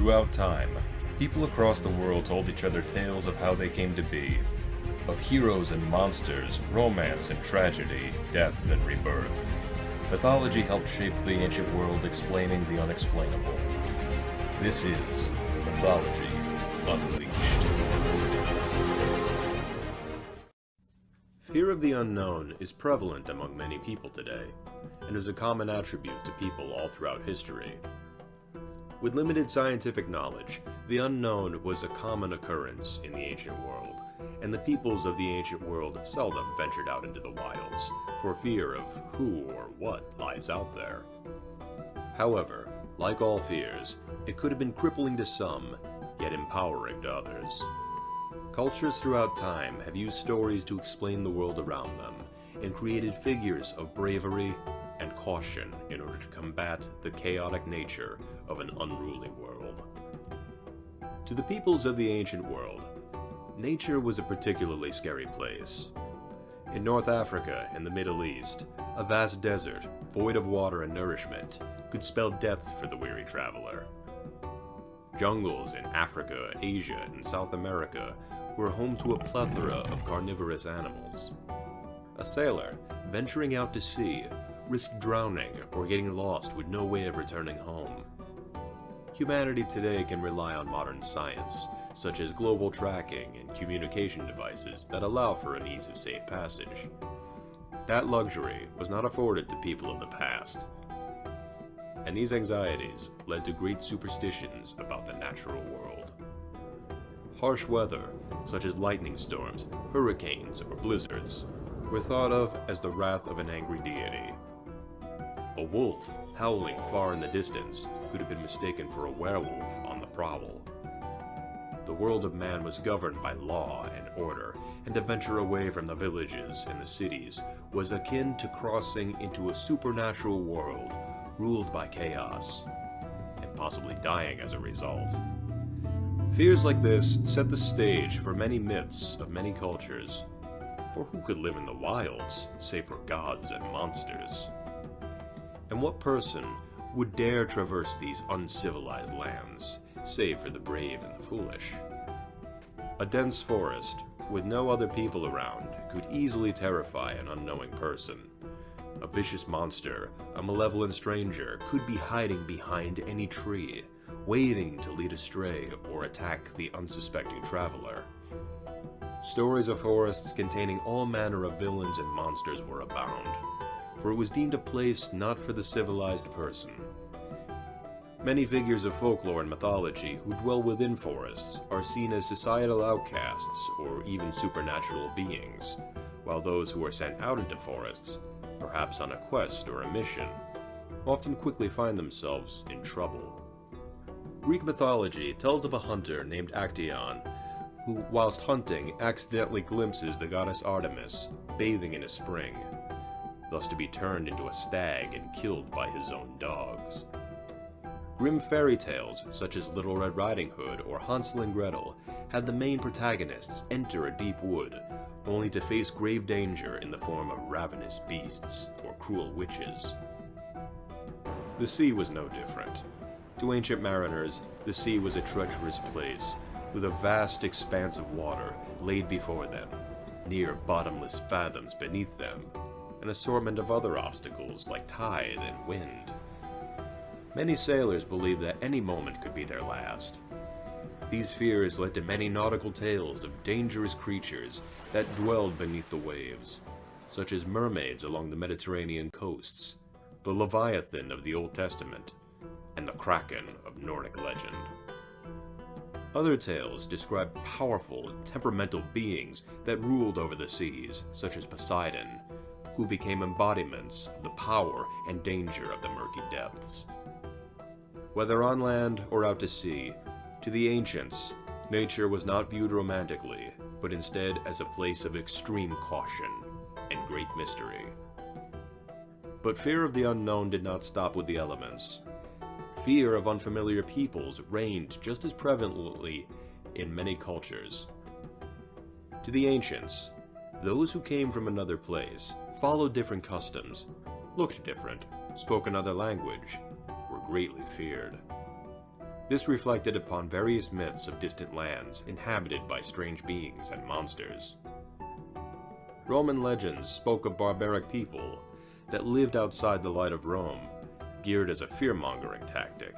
Throughout time, people across the world told each other tales of how they came to be, of heroes and monsters, romance and tragedy, death and rebirth. Mythology helped shape the ancient world, explaining the unexplainable. This is Mythology Unleashed. Fear of the unknown is prevalent among many people today, and is a common attribute to people all throughout history. With limited scientific knowledge, the unknown was a common occurrence in the ancient world, and the peoples of the ancient world seldom ventured out into the wilds, for fear of who or what lies out there. However, like all fears, it could have been crippling to some, yet empowering to others. Cultures throughout time have used stories to explain the world around them, and created figures of bravery and caution in order to combat the chaotic nature of an unruly world. To the peoples of the ancient world, nature was a particularly scary place. In North Africa and the Middle East, a vast desert, void of water and nourishment, could spell death for the weary traveler. Jungles in Africa, Asia, and South America were home to a plethora of carnivorous animals. A sailor, venturing out to sea, risked drowning or getting lost with no way of returning home. Humanity today can rely on modern science, such as global tracking and communication devices that allow for an ease of safe passage. That luxury was not afforded to people of the past, and these anxieties led to great superstitions about the natural world. Harsh weather, such as lightning storms, hurricanes, or blizzards, were thought of as the wrath of an angry deity. A wolf, howling far in the distance, could have been mistaken for a werewolf on the prowl. The world of man was governed by law and order, and to venture away from the villages and the cities was akin to crossing into a supernatural world ruled by chaos, and possibly dying as a result. Fears like this set the stage for many myths of many cultures, for who could live in the wilds, save for gods and monsters? And what person would dare traverse these uncivilized lands, save for the brave and the foolish? A dense forest, with no other people around, could easily terrify an unknowing person. A vicious monster, a malevolent stranger, could be hiding behind any tree, waiting to lead astray or attack the unsuspecting traveler. Stories of forests containing all manner of villains and monsters were abound, for it was deemed a place not for the civilized person. Many figures of folklore and mythology who dwell within forests are seen as societal outcasts or even supernatural beings, while those who are sent out into forests, perhaps on a quest or a mission, often quickly find themselves in trouble. Greek mythology tells of a hunter named Actaeon, who, whilst hunting, accidentally glimpses the goddess Artemis bathing in a spring, thus to be turned into a stag and killed by his own dogs. Grim fairy tales, such as Little Red Riding Hood or Hansel and Gretel, have the main protagonists enter a deep wood, only to face grave danger in the form of ravenous beasts or cruel witches. The sea was no different. To ancient mariners, the sea was a treacherous place, with a vast expanse of water laid before them, near bottomless fathoms beneath them, an assortment of other obstacles like tide and wind. Many sailors believed that any moment could be their last. These fears led to many nautical tales of dangerous creatures that dwelled beneath the waves, such as mermaids along the Mediterranean coasts, the Leviathan of the Old Testament, and the Kraken of Nordic legend. Other tales describe powerful and temperamental beings that ruled over the seas, such as Poseidon, who became embodiments of the power and danger of the murky depths. Whether on land or out to sea, to the ancients, nature was not viewed romantically, but instead as a place of extreme caution and great mystery. But fear of the unknown did not stop with the elements. Fear of unfamiliar peoples reigned just as prevalently in many cultures. To the ancients, those who came from another place, followed different customs, looked different, spoke another language, were greatly feared. This reflected upon various myths of distant lands inhabited by strange beings and monsters. Roman legends spoke of barbaric people that lived outside the light of Rome, geared as a fear-mongering tactic.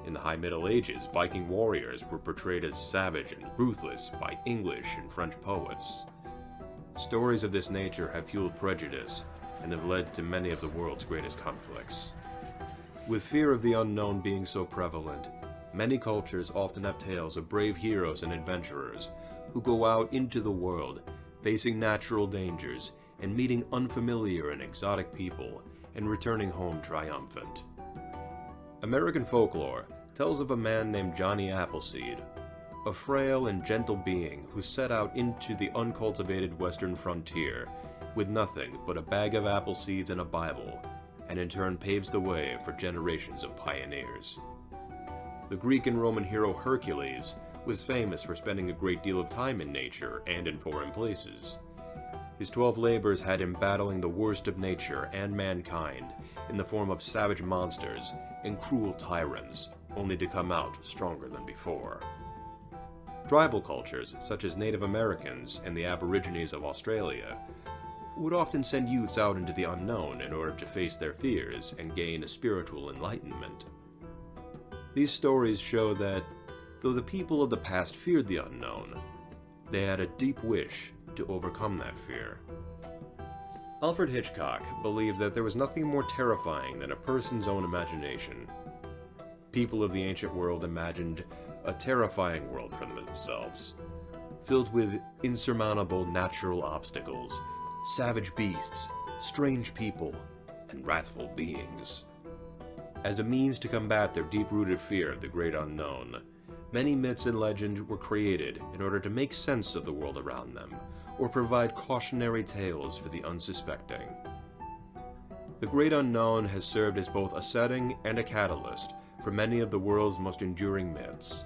In the High Middle Ages, Viking warriors were portrayed as savage and ruthless by English and French poets. Stories of this nature have fueled prejudice and have led to many of the world's greatest conflicts. With fear of the unknown being so prevalent, many cultures often have tales of brave heroes and adventurers who go out into the world, facing natural dangers and meeting unfamiliar and exotic people, and returning home triumphant. American folklore tells of a man named Johnny Appleseed, a frail and gentle being who set out into the uncultivated western frontier with nothing but a bag of apple seeds and a Bible, and in turn paves the way for generations of pioneers. The Greek and Roman hero Hercules was famous for spending a great deal of time in nature and in foreign places. His 12 labors had him battling the worst of nature and mankind in the form of savage monsters and cruel tyrants, only to come out stronger than before. Tribal cultures, such as Native Americans and the Aborigines of Australia, would often send youths out into the unknown in order to face their fears and gain a spiritual enlightenment. These stories show that, though the people of the past feared the unknown, they had a deep wish to overcome that fear. Alfred Hitchcock believed that there was nothing more terrifying than a person's own imagination. People of the ancient world imagined a terrifying world for themselves, filled with insurmountable natural obstacles, savage beasts, strange people, and wrathful beings. As a means to combat their deep-rooted fear of the great unknown, many myths and legends were created in order to make sense of the world around them, or provide cautionary tales for the unsuspecting. The great unknown has served as both a setting and a catalyst for many of the world's most enduring myths,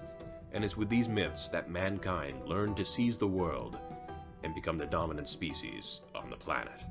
and it's with these myths that mankind learned to seize the world and become the dominant species on the planet.